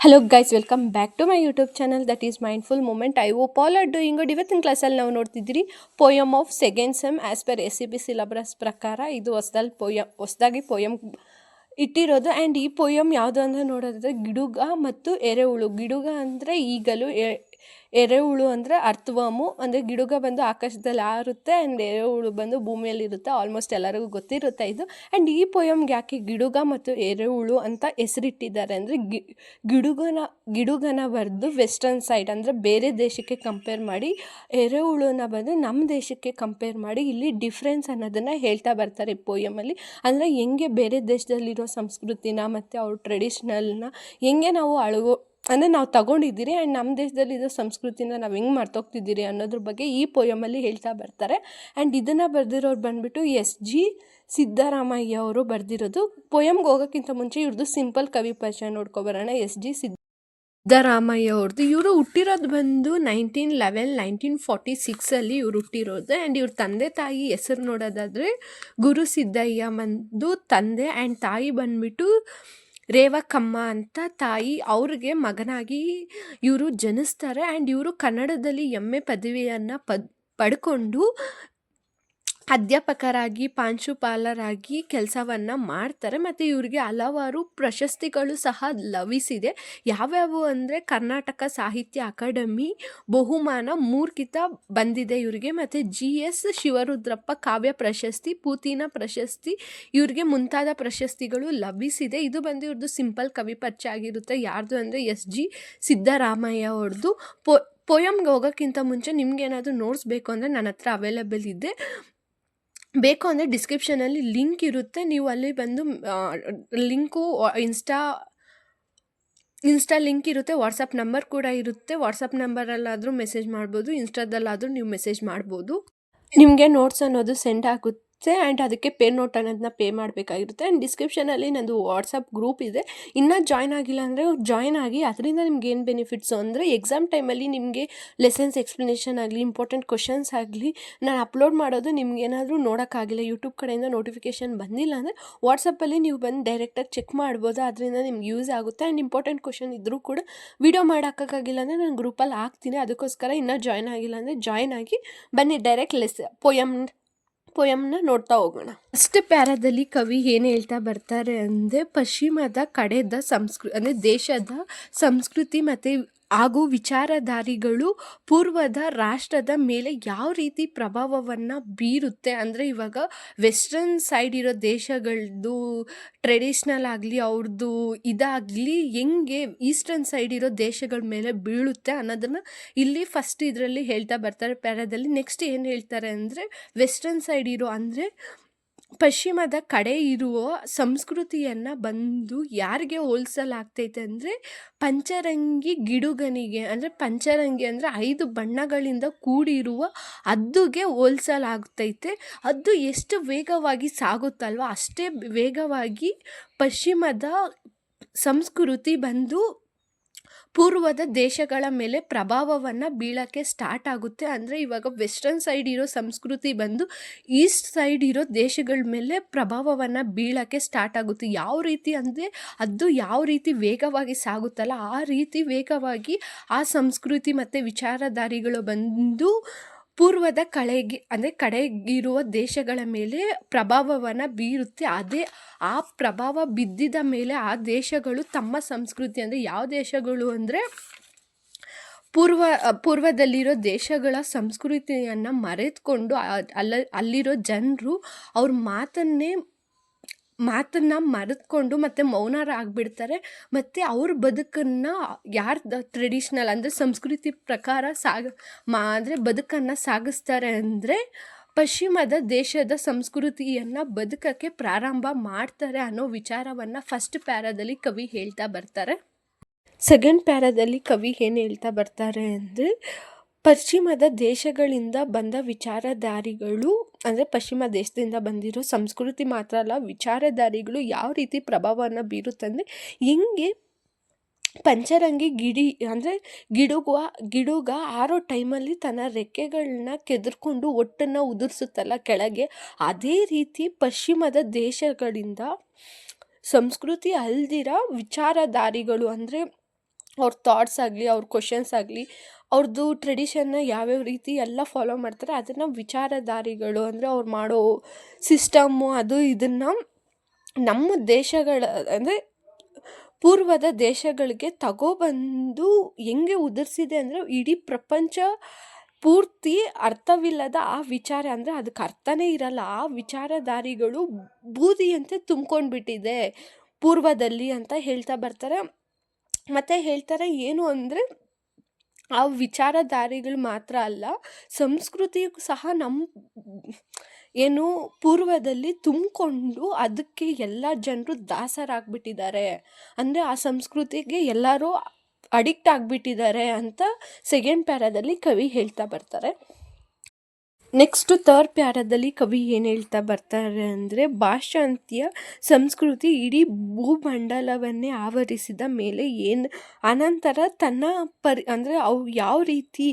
Hello guys, welcome back to my YouTube channel that is mindful moment. I hope all are doing good. ಇವತ್ತಿನ ಕ್ಲಾಸಲ್ಲಿ ನಾವು ನೋಡ್ತಿದ್ದೀರಿ poem of second sem as per SCB syllabus ಪ್ರಕಾರ. ಇದು ಹೊಸದಾಗಿ poem ಇಟ್ಟಿರೋದು. And ಈ poem ಯಾವುದು ಅಂತ ನೋಡೋದಾದರೆ ಗಿಡುಗ ಮತ್ತು ಎರೆಹುಳು. ಗಿಡುಗ ಅಂದರೆ ಈಗಲು, ಎರೆಹುಳು ಅಂದರೆ ಅರ್ಥವರ್ಮು. ಅಂದರೆ ಗಿಡುಗ ಬಂದು ಆಕಾಶದಲ್ಲಿ ಹಾರುತ್ತೆ ಆ್ಯಂಡ್ ಎರೆಹುಳು ಬಂದು ಭೂಮಿಯಲ್ಲಿರುತ್ತೆ. ಆಲ್ಮೋಸ್ಟ್ ಎಲ್ಲರಿಗೂ ಗೊತ್ತಿರುತ್ತೆ ಇದು. ಆ್ಯಂಡ್ ಈ ಪೋಯಮ್ಗೆ ಯಾಕೆ ಗಿಡುಗ ಮತ್ತು ಎರೆಹುಳು ಅಂತ ಹೆಸರಿಟ್ಟಿದ್ದಾರೆ ಅಂದರೆ ಗಿಡುಗನ ಬರೆದು ವೆಸ್ಟರ್ನ್ ಸೈಡ್ ಅಂದರೆ ಬೇರೆ ದೇಶಕ್ಕೆ ಕಂಪೇರ್ ಮಾಡಿ, ಎರೆಹುಳುನ ಬಂದು ನಮ್ಮ ದೇಶಕ್ಕೆ ಕಂಪೇರ್ ಮಾಡಿ ಇಲ್ಲಿ ಡಿಫ್ರೆನ್ಸ್ ಅನ್ನೋದನ್ನು ಹೇಳ್ತಾ ಬರ್ತಾರೆ ಈ ಪೋಯಮಲ್ಲಿ. ಅಂದರೆ ಹೆಂಗೆ ಬೇರೆ ದೇಶದಲ್ಲಿರೋ ಸಂಸ್ಕೃತಿನ ಮತ್ತು ಅವ್ರ ಟ್ರೆಡಿಷ್ನಲ್ನ ಹೆಂಗೆ ನಾವು ಅಂದರೆ ನಾವು ತಗೊಂಡಿದ್ದೀರಿ ಆ್ಯಂಡ್ ನಮ್ಮ ದೇಶದಲ್ಲಿರೋ ಸಂಸ್ಕೃತಿನ ನಾವು ಹೆಂಗೆ ಮರ್ತೋಗ್ತಿದ್ದೀರಿ ಅನ್ನೋದ್ರ ಬಗ್ಗೆ ಈ ಪೋಯಮಲ್ಲಿ ಹೇಳ್ತಾ ಬರ್ತಾರೆ. ಆ್ಯಂಡ್ ಇದನ್ನು ಬರೆದಿರೋರು ಬಂದುಬಿಟ್ಟು SG ಸಿದ್ದರಾಮಯ್ಯ ಅವರು ಬರೆದಿರೋದು. ಪೋಯಮ್ಗೆ ಹೋಗೋಕ್ಕಿಂತ ಮುಂಚೆ ಇವ್ರದ್ದು ಸಿಂಪಲ್ ಕವಿ ಪರಿಚಯ ನೋಡ್ಕೊಬರೋಣ. SG ಸಿದ್ದರಾಮಯ್ಯ ಅವ್ರದ್ದು. ಇವರು ಹುಟ್ಟಿರೋದು ಬಂದು 1946 ಇವ್ರು ಹುಟ್ಟಿರೋದು. ಆ್ಯಂಡ್ ಇವ್ರ ತಂದೆ ತಾಯಿ ಹೆಸರು ನೋಡೋದಾದರೆ ಗುರು ಸಿದ್ದಯ್ಯ ಬಂದು ತಂದೆ, ಆ್ಯಂಡ್ ತಾಯಿ ಬಂದುಬಿಟ್ಟು ರೇವಕಮ್ಮ ಅಂತ ತಾಯಿ. ಅವ್ರಿಗೆ ಮಗನಾಗಿ ಇವರು ಜನಿಸ್ತಾರೆ. ಆ್ಯಂಡ್ ಇವರು ಕನ್ನಡದಲ್ಲಿ MA ಪದವಿಯನ್ನು ಪಡ್ಕೊಂಡು ಅಧ್ಯಾಪಕರಾಗಿ ಪ್ರಾಂಶುಪಾಲರಾಗಿ ಕೆಲಸವನ್ನು ಮಾಡ್ತಾರೆ. ಮತ್ತು ಇವ್ರಿಗೆ ಹಲವಾರು ಪ್ರಶಸ್ತಿಗಳು ಸಹ ಲಭಿಸಿದೆ. ಯಾವ್ಯಾವು ಅಂದರೆ ಕರ್ನಾಟಕ ಸಾಹಿತ್ಯ ಅಕಾಡೆಮಿ ಬಹುಮಾನ 3 ಕಿತ ಬಂದಿದೆ ಇವ್ರಿಗೆ. ಮತ್ತು GS ಶಿವರುದ್ರಪ್ಪ ಕಾವ್ಯ ಪ್ರಶಸ್ತಿ, ಪೂತಿನ ಪ್ರಶಸ್ತಿ ಇವ್ರಿಗೆ ಮುಂತಾದ ಪ್ರಶಸ್ತಿಗಳು ಲಭಿಸಿದೆ. ಇದು ಬಂದು ಇವ್ರದ್ದು ಸಿಂಪಲ್ ಕವಿ ಪರಿಚಯ ಆಗಿರುತ್ತೆ. ಯಾರ್ದು ಅಂದರೆ SG ಸಿದ್ದರಾಮಯ್ಯ ಅವ್ರದ್ದು. ಪೋಯಮ್ಗೆ ಹೋಗೋಕ್ಕಿಂತ ಮುಂಚೆ ನಿಮ್ಗೇನಾದರೂ ನೋಟ್ಸ್ ಬೇಕು ಅಂದರೆ ನನ್ನ ಹತ್ರ ಅವೈಲೇಬಲ್ ಇದೆ. ಬೇಕು ಅಂದರೆ ಡಿಸ್ಕ್ರಿಪ್ಷನಲ್ಲಿ ಲಿಂಕ್ ಇರುತ್ತೆ, ನೀವು ಅಲ್ಲಿ ಬಂದು ಲಿಂಕು ಇನ್ಸ್ಟಾ ಲಿಂಕ್ ಇರುತ್ತೆ, ವಾಟ್ಸಪ್ ನಂಬರ್ ಕೂಡ ಇರುತ್ತೆ. ವಾಟ್ಸಪ್ ನಂಬರಲ್ಲಾದರೂ ಮೆಸೇಜ್ ಮಾಡ್ಬೋದು, ಇನ್ಸ್ಟಾದಲ್ಲಾದರೂ ನೀವು ಮೆಸೇಜ್ ಮಾಡ್ಬೋದು. ನಿಮಗೆ ನೋಟ್ಸ್ ಅನ್ನೋದು ಸೆಂಡ್ ಆಗುತ್ತೆ. ಆ್ಯಂಡ್ ಅದಕ್ಕೆ ಪೇ ನೋಟ್ ಅನ್ನೋದನ್ನ ಪೇ ಮಾಡಬೇಕಾಗಿರುತ್ತೆ. ಆ್ಯಂಡ್ ಡಿಸ್ಕ್ರಿಪ್ಷನಲ್ಲಿ ನಂದು ವಾಟ್ಸಪ್ ಗ್ರೂಪ್ ಇದೆ. ಇನ್ನೂ ಜಾಯ್ನ್ ಆಗಿಲ್ಲ ಅಂದರೆ ಜಾಯ್ನ್ ಆಗಿ. ಅದರಿಂದ ನಿಮ್ಗೆ ಏನು ಬೆನಿಫಿಟ್ಸು ಅಂದರೆ ಎಕ್ಸಾಮ್ ಟೈಮಲ್ಲಿ ನಿಮಗೆ ಲೆಸನ್ಸ್ ಎಕ್ಸ್ಪ್ಲನೇಷನ್ ಆಗಲಿ, ಇಂಪಾರ್ಟೆಂಟ್ ಕ್ವಶನ್ಸ್ ಆಗಲಿ ನಾನು ಅಪ್ಲೋಡ್ ಮಾಡೋದು ನಿಮ್ಗೇನಾದರೂ ನೋಡೋಕ್ಕಾಗಿಲ್ಲ, ಯೂಟ್ಯೂಬ್ ಕಡೆಯಿಂದ ನೋಟಿಫಿಕೇಷನ್ ಬಂದಿಲ್ಲ ಅಂದರೆ ವಾಟ್ಸಪ್ಪಲ್ಲಿ ನೀವು ಬಂದು ಡೈರೆಕ್ಟಾಗಿ ಚೆಕ್ ಮಾಡ್ಬೋದು. ಅದರಿಂದ ನಿಮ್ಗೆ ಯೂಸ್ ಆಗುತ್ತೆ. ಆ್ಯಂಡ್ ಇಂಪಾರ್ಟೆಂಟ್ ಕ್ವಶನ್ ಇದ್ದರೂ ಕೂಡ ವಿಡಿಯೋ ಮಾಡೋಕ್ಕಾಗಿಲ್ಲ ಅಂದರೆ ನಾನು ಗ್ರೂಪಲ್ಲಿ ಹಾಕ್ತೀನಿ. ಅದಕ್ಕೋಸ್ಕರ ಇನ್ನೂ ಜಾಯ್ನ್ ಆಗಿಲ್ಲ ಅಂದರೆ ಜಾಯ್ನ್ ಆಗಿ ಬನ್ನಿ. ಡೈರೆಕ್ಟ್ ಪೋಯಮ್ನ ನೋಡ್ತಾ ಹೋಗೋಣ. ಫಸ್ಟ್ ಪ್ಯಾರಾದಲ್ಲಿ ಕವಿ ಏನು ಹೇಳ್ತಾ ಬರ್ತಾರೆ ಅಂದರೆ ಪಶ್ಚಿಮದ ಕಡೆದ ಅಂದರೆ ದೇಶದ ಸಂಸ್ಕೃತಿ ಮತ್ತು ಹಾಗೂ ವಿಚಾರಧಾರಿಗಳು ಪೂರ್ವದ ರಾಷ್ಟ್ರದ ಮೇಲೆ ಯಾವ ರೀತಿ ಪ್ರಭಾವವನ್ನು ಬೀರುತ್ತೆ. ಅಂದರೆ ಇವಾಗ ವೆಸ್ಟರ್ನ್ ಸೈಡ್ ಇರೋ ದೇಶಗಳದ್ದು ಟ್ರೆಡಿಷ್ನಲ್ ಆಗಲಿ, ಅವ್ರದ್ದು ಇದಾಗಲಿ ಹೆಂಗೆ ಈಸ್ಟರ್ನ್ ಸೈಡ್ ಇರೋ ದೇಶಗಳ ಮೇಲೆ ಬೀಳುತ್ತೆ ಅನ್ನೋದನ್ನು ಇಲ್ಲಿ ಫಸ್ಟ್ ಇದರಲ್ಲಿ ಹೇಳ್ತಾ ಬರ್ತಾರೆ ಪ್ಯಾರಾದಲ್ಲಿ. ನೆಕ್ಸ್ಟ್ ಏನು ಹೇಳ್ತಾರೆ ಅಂದರೆ ವೆಸ್ಟರ್ನ್ ಸೈಡ್ ಇರೋ ಅಂದರೆ ಪಶ್ಚಿಮದ ಕಡೆ ಇರುವ ಸಂಸ್ಕೃತಿಯನ್ನು ಬಂದು ಯಾರಿಗೆ ಹೋಲಿಸಲಾಗ್ತೈತೆ ಅಂದರೆ ಪಂಚರಂಗಿ ಗಿಡುಗನಿಗೆ. ಅಂದರೆ ಪಂಚರಂಗಿ ಅಂದರೆ 5 ಬಣ್ಣಗಳಿಂದ ಕೂಡಿರುವ ಹದ್ದುಗೆ ಹೋಲಿಸಲಾಗ್ತೈತೆ. ಹದ್ದು ಎಷ್ಟು ವೇಗವಾಗಿ ಸಾಗುತ್ತಲ್ವ ಅಷ್ಟೇ ವೇಗವಾಗಿ ಪಶ್ಚಿಮದ ಸಂಸ್ಕೃತಿ ಬಂದು ಪೂರ್ವದ ದೇಶಗಳ ಮೇಲೆ ಪ್ರಭಾವವನ್ನು ಬೀಳೋಕ್ಕೆ ಸ್ಟಾರ್ಟ್ ಆಗುತ್ತೆ. ಅಂದರೆ ಇವಾಗ ವೆಸ್ಟರ್ನ್ ಸೈಡ್ ಇರೋ ಸಂಸ್ಕೃತಿ ಬಂದು ಈಸ್ಟ್ ಸೈಡ್ ಇರೋ ದೇಶಗಳ ಮೇಲೆ ಪ್ರಭಾವವನ್ನು ಬೀಳೋಕ್ಕೆ ಸ್ಟಾರ್ಟ್ ಆಗುತ್ತೆ. ಯಾವ ರೀತಿ ಅಂದರೆ ಅದು ಯಾವ ರೀತಿ ವೇಗವಾಗಿ ಸಾಗುತ್ತಲ್ಲ ಆ ರೀತಿ ವೇಗವಾಗಿ ಆ ಸಂಸ್ಕೃತಿ ಮತ್ತು ವಿಚಾರಧಾರಿಗಳು ಬಂದು ಪೂರ್ವದ ಕಡೆಗಿರುವ ದೇಶಗಳ ಮೇಲೆ ಪ್ರಭಾವವನ್ನು ಬೀರುತ್ತೆ. ಆ ಪ್ರಭಾವ ಬಿದ್ದಿದ ಮೇಲೆ ಆ ದೇಶಗಳು ತಮ್ಮ ಸಂಸ್ಕೃತಿ ಅಂದರೆ ಯಾವ ದೇಶಗಳು ಅಂದರೆ ಪೂರ್ವದಲ್ಲಿರೋ ದೇಶಗಳ ಸಂಸ್ಕೃತಿಯನ್ನು ಮರೆತುಕೊಂಡು ಅಲ್ಲಿರೋ ಜನರು ಅವ್ರ ಮಾತನ್ನು ಮರೆತುಕೊಂಡು ಮತ್ತು ಮೌನರಾಗ್ಬಿಡ್ತಾರೆ. ಮತ್ತು ಅವ್ರ ಬದುಕನ್ನು ಯಾರ್ದು ಟ್ರೆಡಿಷ್ನಲ್ ಅಂದರೆ ಸಂಸ್ಕೃತಿ ಪ್ರಕಾರ ಅಂದರೆ ಬದುಕನ್ನು ಸಾಗಿಸ್ತಾರೆ ಅಂದರೆ ಪಶ್ಚಿಮದ ದೇಶದ ಸಂಸ್ಕೃತಿಯನ್ನು ಬದುಕಕ್ಕೆ ಪ್ರಾರಂಭ ಮಾಡ್ತಾರೆ ಅನ್ನೋ ವಿಚಾರವನ್ನು ಫಸ್ಟ್ ಪ್ಯಾರಾದಲ್ಲಿ ಕವಿ ಹೇಳ್ತಾ ಬರ್ತಾರೆ. ಸೆಕೆಂಡ್ ಪ್ಯಾರಾದಲ್ಲಿ ಕವಿ ಏನು ಹೇಳ್ತಾ ಬರ್ತಾರೆ ಅಂದರೆ ಪಶ್ಚಿಮದ ದೇಶಗಳಿಂದ ಬಂದ ವಿಚಾರಧಾರಿಗಳು ಅಂದರೆ ಪಶ್ಚಿಮ ದೇಶದಿಂದ ಬಂದಿರೋ ಸಂಸ್ಕೃತಿ ಮಾತ್ರ ಅಲ್ಲ, ವಿಚಾರಧಾರಿಗಳು ಯಾವ ರೀತಿ ಪ್ರಭಾವವನ್ನು ಬೀರುತ್ತಂದರೆ ಹೆಂಗೆ ಪಂಚರಂಗಿ ಗಿಡುಗ ಆರೋ ಟೈಮಲ್ಲಿ ತನ್ನ ರೆಕ್ಕೆಗಳನ್ನ ಕೆದರ್ಕೊಂಡು ಒಟ್ಟನ್ನು ಉದುರಿಸುತ್ತಲ್ಲ ಕೆಳಗೆ, ಅದೇ ರೀತಿ ಪಶ್ಚಿಮದ ದೇಶಗಳಿಂದ ಸಂಸ್ಕೃತಿ ಅಲ್ದಿರ ವಿಚಾರಧಾರಿಗಳು ಅಂದರೆ ಅವ್ರ ಥಾಟ್ಸ್ ಆಗಲಿ, ಅವ್ರ ಕ್ವಶನ್ಸ್ ಆಗಲಿ, ಅವ್ರದ್ದು ಟ್ರೆಡಿಷನ್ನ ಯಾವ್ಯಾವ ರೀತಿ ಎಲ್ಲ ಫಾಲೋ ಮಾಡ್ತಾರೆ ಅದನ್ನು ವಿಚಾರಧಾರಿಗಳು ಅಂದರೆ ಅವ್ರು ಮಾಡೋ ಸಿಸ್ಟಮ್ಮು ಅದು ಇದನ್ನು ನಮ್ಮ ದೇಶಗಳ ಅಂದರೆ ಪೂರ್ವದ ದೇಶಗಳಿಗೆ ತಗೊಬಂದು ಹೆಂಗೆ ಉದುರಿಸಿದೆ ಅಂದರೆ ಇಡೀ ಪ್ರಪಂಚ ಪೂರ್ತಿ ಅರ್ಥವಿಲ್ಲದ ಆ ವಿಚಾರ ಅಂದರೆ ಅದಕ್ಕೆ ಅರ್ಥನೇ ಇರಲ್ಲ, ಆ ವಿಚಾರಧಾರಿಗಳು ಬೂದಿಯಂತೆ ತುಂಬ್ಕೊಂಡ್ಬಿಟ್ಟಿದೆ ಪೂರ್ವದಲ್ಲಿ ಅಂತ ಹೇಳ್ತಾ ಬರ್ತಾರೆ. ಮತ್ತು ಹೇಳ್ತಾರೆ ಏನು ಅಂದರೆ ಆ ವಿಚಾರಧಾರಿಗಳು ಮಾತ್ರ ಅಲ್ಲ, ಸಂಸ್ಕೃತಿಯು ಸಹ ನಮ್ಮ ಏನು ಪೂರ್ವದಲ್ಲಿ ತುಂಬಿಕೊಂಡು ಅದಕ್ಕೆ ಎಲ್ಲ ಜನರು ದಾಸರಾಗ್ಬಿಟ್ಟಿದ್ದಾರೆ, ಅಂದರೆ ಆ ಸಂಸ್ಕೃತಿಗೆ ಎಲ್ಲರೂ ಅಡಿಕ್ಟ್ ಆಗಿಬಿಟ್ಟಿದ್ದಾರೆ ಅಂತ ಸೆಕೆಂಡ್ ಪ್ಯಾರಾದಲ್ಲಿ ಕವಿ ಹೇಳ್ತಾ ಬರ್ತಾರೆ. ನೆಕ್ಸ್ಟು ಥರ್ಡ್ ಪ್ಯಾರಾದಲ್ಲಿ ಕವಿ ಏನು ಹೇಳ್ತಾ ಬರ್ತಾರೆ ಅಂದರೆ, ಭಾಷಾಂತ್ಯ ಸಂಸ್ಕೃತಿ ಇಡೀ ಭೂಮಂಡಲವನ್ನೇ ಆವರಿಸಿದ ಮೇಲೆ ಏನು ಅನಂತರ ತನ್ನ ಅಂದರೆ ಅವು ಯಾವ ರೀತಿ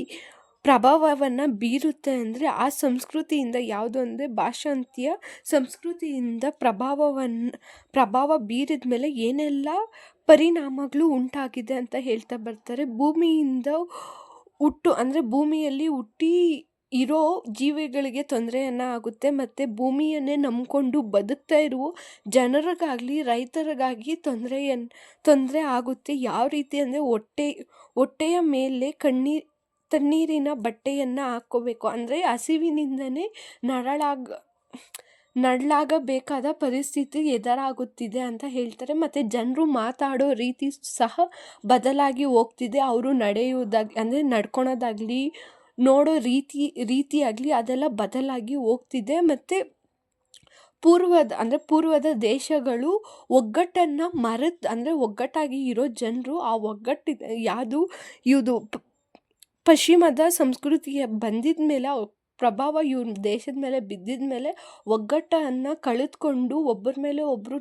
ಪ್ರಭಾವವನ್ನು ಬೀರುತ್ತೆ ಅಂದರೆ, ಆ ಸಂಸ್ಕೃತಿಯಿಂದ ಯಾವುದು ಅಂದರೆ ಭಾಷಾಂತ್ಯ ಸಂಸ್ಕೃತಿಯಿಂದ ಪ್ರಭಾವ ಬೀರಿದ ಮೇಲೆ ಏನೆಲ್ಲ ಪರಿಣಾಮಗಳು ಉಂಟಾಗಿದೆ ಅಂತ ಹೇಳ್ತಾ ಬರ್ತಾರೆ. ಭೂಮಿಯಿಂದ ಅಂದರೆ ಭೂಮಿಯಲ್ಲಿ ಹುಟ್ಟಿ ಇರೋ ಜೀವಿಗಳಿಗೆ ತೊಂದರೆಯನ್ನು ಆಗುತ್ತೆ, ಮತ್ತು ಭೂಮಿಯನ್ನೇ ನಂಬ್ಕೊಂಡು ಬದುಕ್ತಾ ಇರುವ ಜನರಿಗಾಗಲಿ ರೈತರಿಗಾಗಿ ತೊಂದರೆ ಆಗುತ್ತೆ. ಯಾವ ರೀತಿ ಅಂದರೆ ಹೊಟ್ಟೆಯ ಮೇಲೆ ತಣ್ಣೀರಿನ ಬಟ್ಟೆಯನ್ನು ಹಾಕ್ಕೋಬೇಕು, ಅಂದರೆ ಹಸಿವಿನಿಂದನೇ ನರಳಾಗಬೇಕಾದ ಪರಿಸ್ಥಿತಿ ಎದುರಾಗುತ್ತಿದೆ ಅಂತ ಹೇಳ್ತಾರೆ. ಮತ್ತು ಜನರು ಮಾತಾಡೋ ರೀತಿ ಸಹ ಬದಲಾಗಿ ಹೋಗ್ತಿದೆ, ಅವರು ಅಂದರೆ ನಡ್ಕೊಳೋದಾಗಲಿ ನೋಡೋ ರೀತಿಯಾಗಲಿ ಅದೆಲ್ಲ ಬದಲಾಗಿ ಹೋಗ್ತಿದೆ. ಮತ್ತು ಪೂರ್ವದ ದೇಶಗಳು ಒಗ್ಗಟ್ಟನ್ನು ಅಂದರೆ ಒಗ್ಗಟ್ಟಾಗಿ ಇರೋ ಜನರು ಆ ಒಗ್ಗಟ್ಟು ಇದು ಪಶ್ಚಿಮದ ಸಂಸ್ಕೃತಿಯ ಬಂದಿದ ಮೇಲೆ ಪ್ರಭಾವ ಇವ್ರ ದೇಶದ ಮೇಲೆ ಬಿದ್ದಿದ ಮೇಲೆ ಒಗ್ಗಟ್ಟನ್ನು ಕಳೆದುಕೊಂಡು ಒಬ್ಬರ ಮೇಲೆ ಒಬ್ಬರು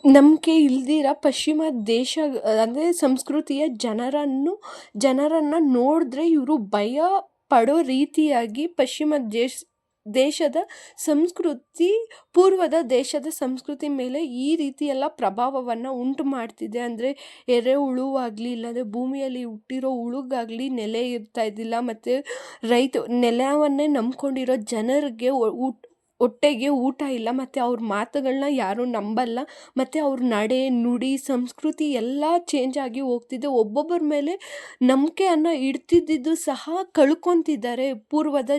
ನಂಬಿಕೆ ಇಲ್ದಿರ ಪಶ್ಚಿಮ ದೇಶ ಅಂದರೆ ಸಂಸ್ಕೃತಿಯ ಜನರನ್ನು ನೋಡಿದ್ರೆ ಇವರು ಭಯ ಪಡೋ ರೀತಿಯಾಗಿ ಪಶ್ಚಿಮ ದೇಶದ ಸಂಸ್ಕೃತಿ ಪೂರ್ವದ ದೇಶದ ಸಂಸ್ಕೃತಿ ಮೇಲೆ ಈ ರೀತಿ ಎಲ್ಲ ಪ್ರಭಾವವನ್ನು ಉಂಟು ಮಾಡ್ತಿದೆ. ಅಂದರೆ ಎರೆಹುಳು ಆಗಲಿ, ಇಲ್ಲಾಂದರೆ ಭೂಮಿಯಲ್ಲಿ ಹುಟ್ಟಿರೋ ಹುಳುಗಾಗಲಿ ನೆಲೆ ಇರ್ತಾ ಇದ್ದಿಲ್ಲ, ಮತ್ತು ನೆಲವನ್ನೇ ನಂಬ್ಕೊಂಡಿರೋ ಜನರಿಗೆ ಹೊಟ್ಟೆಗೆ ಊಟ ಇಲ್ಲ, ಮತ್ತು ಅವ್ರ ಮಾತುಗಳನ್ನ ಯಾರೂ ನಂಬಲ್ಲ, ಮತ್ತು ಅವ್ರ ನಡೆ ನುಡಿ ಸಂಸ್ಕೃತಿ ಎಲ್ಲ ಚೇಂಜ್ ಆಗಿ ಹೋಗ್ತಿದೆ. ಒಬ್ಬೊಬ್ಬರ ಮೇಲೆ ನಂಬಿಕೆಯನ್ನು ಇಡ್ತಿದ್ದು ಸಹ ಕಳ್ಕೊತಿದ್ದಾರೆ ಪೂರ್ವದ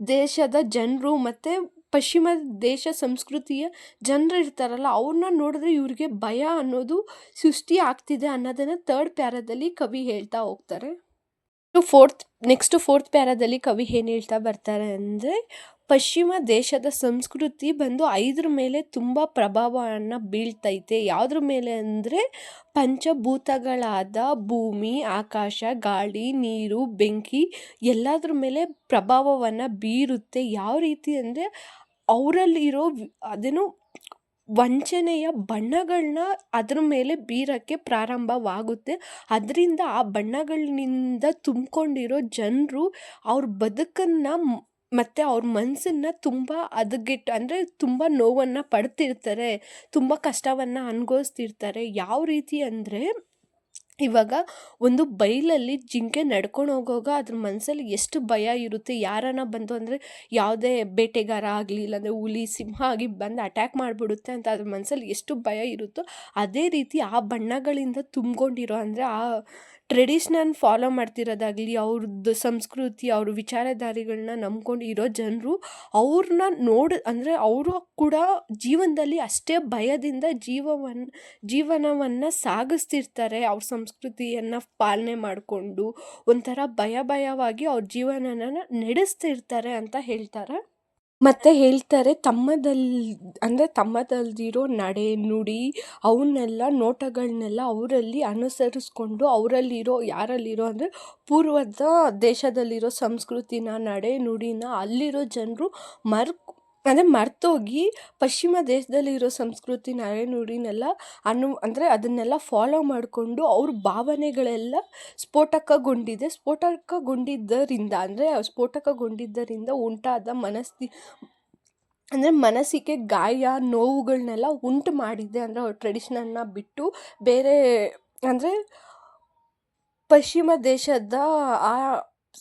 ದೇಶದ ಜನರು. ಮತ್ತು ಪಶ್ಚಿಮ ದೇಶ ಸಂಸ್ಕೃತಿಯ ಜನರು ಇರ್ತಾರಲ್ಲ, ಅವ್ರನ್ನ ನೋಡಿದ್ರೆ ಇವ್ರಿಗೆ ಭಯ ಅನ್ನೋದು ಸೃಷ್ಟಿ ಆಗ್ತಿದೆ ಅನ್ನೋದನ್ನು ಥರ್ಡ್ ಪ್ಯಾರಾದಲ್ಲಿ ಕವಿ ಹೇಳ್ತಾ ಹೋಗ್ತಾರೆ. ಫೋರ್ತ್ ಪ್ಯಾರಾದಲ್ಲಿ ಕವಿ ಏನು ಹೇಳ್ತಾ ಬರ್ತಾರೆ ಅಂದರೆ, ಪಶ್ಚಿಮ ದೇಶದ ಸಂಸ್ಕೃತಿ ಬಂದು 5 ಮೇಲೆ ತುಂಬ ಪ್ರಭಾವವನ್ನು ಬೀಳ್ತೈತೆ. ಯಾವುದ್ರ ಮೇಲೆ ಅಂದರೆ, ಪಂಚಭೂತಗಳಾದ ಭೂಮಿ, ಆಕಾಶ, ಗಾಳಿ, ನೀರು, ಬೆಂಕಿ ಎಲ್ಲದ್ರ ಮೇಲೆ ಪ್ರಭಾವವನ್ನು ಬೀರುತ್ತೆ. ಯಾವ ರೀತಿ ಅಂದರೆ, ಅವರಲ್ಲಿರೋ ಅದೇನೋ ವಂಚನೆಯ ಬಣ್ಣಗಳನ್ನ ಅದ್ರ ಮೇಲೆ ಬೀರೋಕ್ಕೆ ಪ್ರಾರಂಭವಾಗುತ್ತೆ. ಅದರಿಂದ ಆ ಬಣ್ಣಗಳಿಂದ ತುಂಬಿಕೊಂಡಿರೋ ಜನರು ಅವ್ರ ಬದುಕನ್ನು ಮತ್ತು ಅವ್ರ ಮನಸ್ಸನ್ನು ತುಂಬ ಹದಗೆಟ್ಟು ಅಂದರೆ ತುಂಬ ನೋವನ್ನು ಪಡ್ತಿರ್ತಾರೆ, ತುಂಬ ಕಷ್ಟವನ್ನು ಅನುಭವಿಸ್ತಿರ್ತಾರೆ. ಯಾವ ರೀತಿ ಅಂದರೆ, ಇವಾಗ ಒಂದು ಬೈಲಲ್ಲಿ ಜಿಂಕೆ ನಡ್ಕೊಂಡು ಹೋಗುವಾಗ ಅದ್ರ ಮನಸ್ಸಲ್ಲಿ ಎಷ್ಟು ಭಯ ಇರುತ್ತೆ. ಯಾರನ್ನ ಬಂದು ಅಂದರೆ ಯಾವುದೇ ಬೇಟೆಗಾರ ಆಗಲಿ, ಇಲ್ಲಾಂದರೆ ಹುಲಿ ಸಿಂಹ ಆಗಿ ಬಂದು ಅಟ್ಯಾಕ್ ಮಾಡಿಬಿಡುತ್ತೆ ಅಂತ ಅದ್ರ ಮನಸ್ಸಲ್ಲಿ ಎಷ್ಟು ಭಯ ಇರುತ್ತೋ, ಅದೇ ರೀತಿ ಆ ಬಣ್ಣಗಳಿಂದ ತುಂಬಿಕೊಂಡಿರೋ ಅಂದರೆ ಆ ಟ್ರೆಡಿಷ್ನಲ್ ಫಾಲೋ ಮಾಡ್ತಿರೋದಾಗಲಿ, ಅವ್ರದ್ದು ಸಂಸ್ಕೃತಿ, ಅವ್ರ ವಿಚಾರಧಾರೆಗಳನ್ನ ನಂಬ್ಕೊಂಡು ಇರೋ ಜನರು ಅವ್ರನ್ನ ಅಂದರೆ ಅವರು ಕೂಡ ಜೀವನದಲ್ಲಿ ಅಷ್ಟೇ ಭಯದಿಂದ ಜೀವನವನ್ನು ಸಾಗಿಸ್ತಿರ್ತಾರೆ. ಅವ್ರ ಸಂಸ್ಕೃತಿಯನ್ನು ಪಾಲನೆ ಮಾಡಿಕೊಂಡು ಒಂಥರ ಭಯವಾಗಿ ಅವ್ರ ಜೀವನನ ನಡೆಸ್ತಿರ್ತಾರೆ ಅಂತ ಹೇಳ್ತಾರೆ. ಮತ್ತು ಹೇಳ್ತಾರೆ, ತಮ್ಮದಲ್ದಿರೋ ನಡೆ ನುಡಿ ಅವನ್ನೆಲ್ಲ ನೋಟಗಳನ್ನೆಲ್ಲ ಅವರಲ್ಲಿ ಅನುಸರಿಸ್ಕೊಂಡು ಯಾರಲ್ಲಿರೋ ಅಂದರೆ ಪೂರ್ವದ ದೇಶದಲ್ಲಿರೋ ಸಂಸ್ಕೃತಿನ ನಡೆ ನುಡಿನ ಅಲ್ಲಿರೋ ಜನರು ಮರ್ತೋಗಿ ಪಶ್ಚಿಮ ದೇಶದಲ್ಲಿರೋ ಸಂಸ್ಕೃತಿ ನಡೆ ನುಡಿನೆಲ್ಲ ಅಂದರೆ ಅದನ್ನೆಲ್ಲ ಫಾಲೋ ಮಾಡಿಕೊಂಡು ಅವ್ರ ಭಾವನೆಗಳೆಲ್ಲ ಸ್ಫೋಟಕಗೊಂಡಿದ್ದರಿಂದ ಉಂಟಾದ ಅಂದರೆ ಮನಸ್ಸಿಗೆ ಗಾಯ ನೋವುಗಳನ್ನೆಲ್ಲ ಉಂಟು ಮಾಡಿದೆ. ಅಂದರೆ ಅವ್ರ ಟ್ರೆಡಿಷನಲ್ನ ಬಿಟ್ಟು ಬೇರೆ ಅಂದರೆ ಪಶ್ಚಿಮ ದೇಶದ ಆ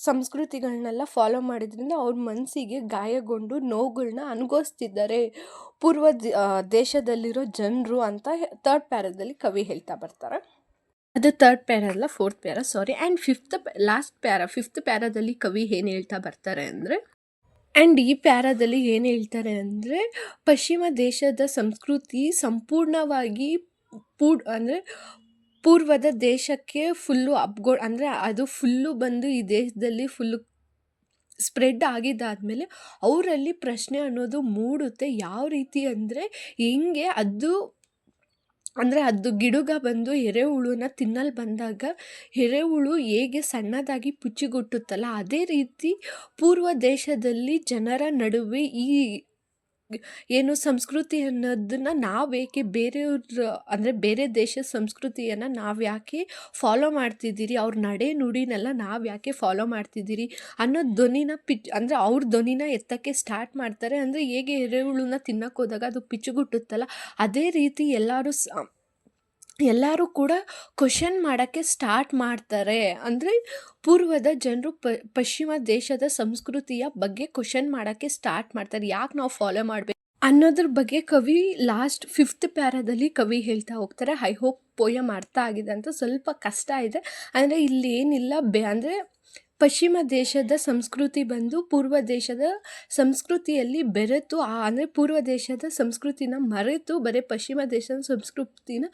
ಸಂಸ್ಕೃತಿಗಳನ್ನೆಲ್ಲ ಫಾಲೋ ಮಾಡಿದ್ರಿಂದ ಅವ್ರ ಮನಸ್ಸಿಗೆ ಗಾಯಗೊಂಡು ನೋವುಗಳ್ನ ಅನುಭವಿಸ್ತಿದ್ದಾರೆ ದೇಶದಲ್ಲಿರೋ ಜನರು ಅಂತ ಥರ್ಡ್ ಪ್ಯಾರಾದಲ್ಲಿ ಕವಿ ಹೇಳ್ತಾ ಬರ್ತಾರೆ. ಅದು ಥರ್ಡ್ ಪ್ಯಾರ ಅಲ್ಲ, fourth para, sorry. And fifth ಪ್ಯಾರಾದಲ್ಲಿ ಕವಿ ಏನು ಹೇಳ್ತಾ ಬರ್ತಾರೆ ಅಂದರೆ, ಆ್ಯಂಡ್ ಈ ಪ್ಯಾರಾದಲ್ಲಿ ಏನು ಹೇಳ್ತಾರೆ ಅಂದರೆ, ಪಶ್ಚಿಮ ದೇಶದ ಸಂಸ್ಕೃತಿ ಸಂಪೂರ್ಣವಾಗಿ ಅಂದರೆ ಪೂರ್ವದ ದೇಶಕ್ಕೆ ಫುಲ್ಲು ಅಂದರೆ ಅದು ಫುಲ್ಲು ಬಂದು ಈ ದೇಶದಲ್ಲಿ ಫುಲ್ಲು ಸ್ಪ್ರೆಡ್ ಆಗಿದ್ದಾದಮೇಲೆ ಅವರಲ್ಲಿ ಪ್ರಶ್ನೆ ಅನ್ನೋದು ಮೂಡುತ್ತೆ. ಯಾವ ರೀತಿ ಅಂದರೆ, ಹೆಂಗೆ ಅದು ಗಿಡುಗ ಬಂದು ಎರೆಹುಳುನ ತಿನ್ನಲು ಬಂದಾಗ ಎರೆಹುಳು ಹೇಗೆ ಸಣ್ಣದಾಗಿ ಪುಚ್ಚಿಗುಟ್ಟುತ್ತಲ್ಲ, ಅದೇ ರೀತಿ ಪೂರ್ವ ದೇಶದಲ್ಲಿ ಜನರ ನಡುವೆ ಈ ಏನು ಸಂಸ್ಕೃತಿ ಅನ್ನೋದನ್ನು ನಾವೇಕೆ ಬೇರೆಯವ್ರ ಅಂದರೆ ಬೇರೆ ದೇಶದ ಸಂಸ್ಕೃತಿಯನ್ನು ನಾವ್ಯಾಕೆ ಫಾಲೋ ಮಾಡ್ತಿದ್ದೀರಿ, ಅವ್ರ ನಡೆ ನುಡಿನೆಲ್ಲ ನಾವ್ಯಾಕೆ ಫಾಲೋ ಮಾಡ್ತಿದ್ದೀರಿ ಅನ್ನೋ ಧ್ವನಿನ ಅಂದರೆ ಅವ್ರ ಧ್ವನಿನ ಎತ್ತಕ್ಕೆ ಸ್ಟಾರ್ಟ್ ಮಾಡ್ತಾರೆ. ಅಂದರೆ ಹೇಗೆ ಎರೆಹುಳುನ ತಿನ್ನಕ್ಕೆ ಹೋದಾಗ ಅದು ಪಿಚ್ಚುಗುಟ್ಟುತ್ತಲ್ಲ, ಅದೇ ರೀತಿ ಎಲ್ಲರೂ ಕೂಡ ಕ್ವಶನ್ ಮಾಡೋಕ್ಕೆ ಸ್ಟಾರ್ಟ್ ಮಾಡ್ತಾರೆ. ಅಂದರೆ ಪೂರ್ವದ ಜನರು ಪಶ್ಚಿಮ ದೇಶದ ಸಂಸ್ಕೃತಿಯ ಬಗ್ಗೆ ಕ್ವಶನ್ ಮಾಡೋಕ್ಕೆ ಸ್ಟಾರ್ಟ್ ಮಾಡ್ತಾರೆ. ಯಾಕೆ ನಾವು ಫಾಲೋ ಮಾಡಬೇಕು ಅನ್ನೋದ್ರ ಬಗ್ಗೆ ಕವಿ ಲಾಸ್ಟ್ ಫಿಫ್ತ್ ಪ್ಯಾರಾದಲ್ಲಿ ಕವಿ ಹೇಳ್ತಾ ಹೋಗ್ತಾರೆ. ಐ ಹೋಪ್ ಪೋಯಮ್ ಅರ್ಥ ಆಗಿದೆ ಅಂತ. ಸ್ವಲ್ಪ ಕಷ್ಟ ಇದೆ. ಅಂದರೆ ಇಲ್ಲಿ ಏನಿಲ್ಲ ಅಂದರೆ ಪಶ್ಚಿಮ ದೇಶದ ಸಂಸ್ಕೃತಿ ಬಂದು ಪೂರ್ವ ದೇಶದ ಸಂಸ್ಕೃತಿಯಲ್ಲಿ ಬೆರೆತು ಅಂದರೆ ಪೂರ್ವ ದೇಶದ ಸಂಸ್ಕೃತಿನ ಮರೆತು ಬರೀ ಪಶ್ಚಿಮ ದೇಶದ ಸಂಸ್ಕೃತಿನ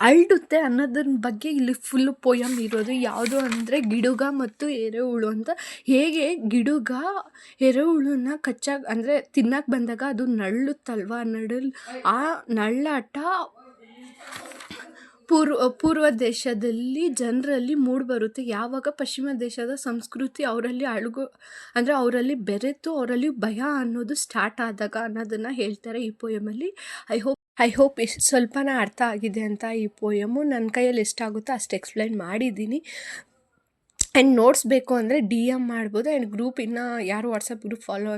ಅರಳುತ್ತೆ ಅನ್ನೋದ್ರ ಬಗ್ಗೆ ಇಲ್ಲಿ ಫುಲ್ಲು ಪೋಯಮ್ ಇರೋದು. ಯಾವುದು ಅಂದರೆ ಗಿಡುಗ ಮತ್ತು ಎರೆಹುಳು ಅಂತ. ಹೇಗೆ ಗಿಡುಗ ಎರೆಹುಳುನ ಅಂದರೆ ತಿನ್ನಕ್ಕೆ ಬಂದಾಗ ಅದು ನರಳುತ್ತಲ್ವ, ಆ ನರಳಾಟ ಪೂರ್ವ ದೇಶದಲ್ಲಿ ಜನರಲ್ಲಿ ಮೂಡಿಬರುತ್ತೆ. ಯಾವಾಗ ಪಶ್ಚಿಮ ದೇಶದ ಸಂಸ್ಕೃತಿ ಅವರಲ್ಲಿ ಅಂದರೆ ಅವರಲ್ಲಿ ಬೆರೆತು ಅವರಲ್ಲಿ ಭಯ ಅನ್ನೋದು ಸ್ಟಾರ್ಟ್ ಆದಾಗ ಅನ್ನೋದನ್ನು ಹೇಳ್ತಾರೆ ಈ ಪೋಯಮಲ್ಲಿ. ಐ ಹೋಪ್ ಎಷ್ಟು ಸ್ವಲ್ಪನ ಅರ್ಥ ಆಗಿದೆ ಅಂತ ಈ ಪೋಯಮು. ನನ್ನ ಕೈಯಲ್ಲಿ ಎಷ್ಟಾಗುತ್ತೋ ಅಷ್ಟು ಎಕ್ಸ್ಪ್ಲೈನ್ ಮಾಡಿದ್ದೀನಿ. ಆ್ಯಂಡ್ ನೋಟ್ಸ್ ಬೇಕು ಅಂದರೆ DM ಮಾಡ್ಬೋದು. ಆ್ಯಂಡ್ ಗ್ರೂಪ್ ಇನ್ನೂ ಯಾರು ವಾಟ್ಸಪ್ ಗ್ರೂಪ್ ಫಾಲೋ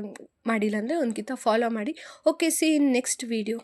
ಮಾಡಿಲ್ಲ ಅಂದರೆ ಒಂದ್ಕಿಂತ ಫಾಲೋ ಮಾಡಿ. ಓಕೆ, ಸಿ ಇನ್ ನೆಕ್ಸ್ಟ್ ವೀಡಿಯೋ.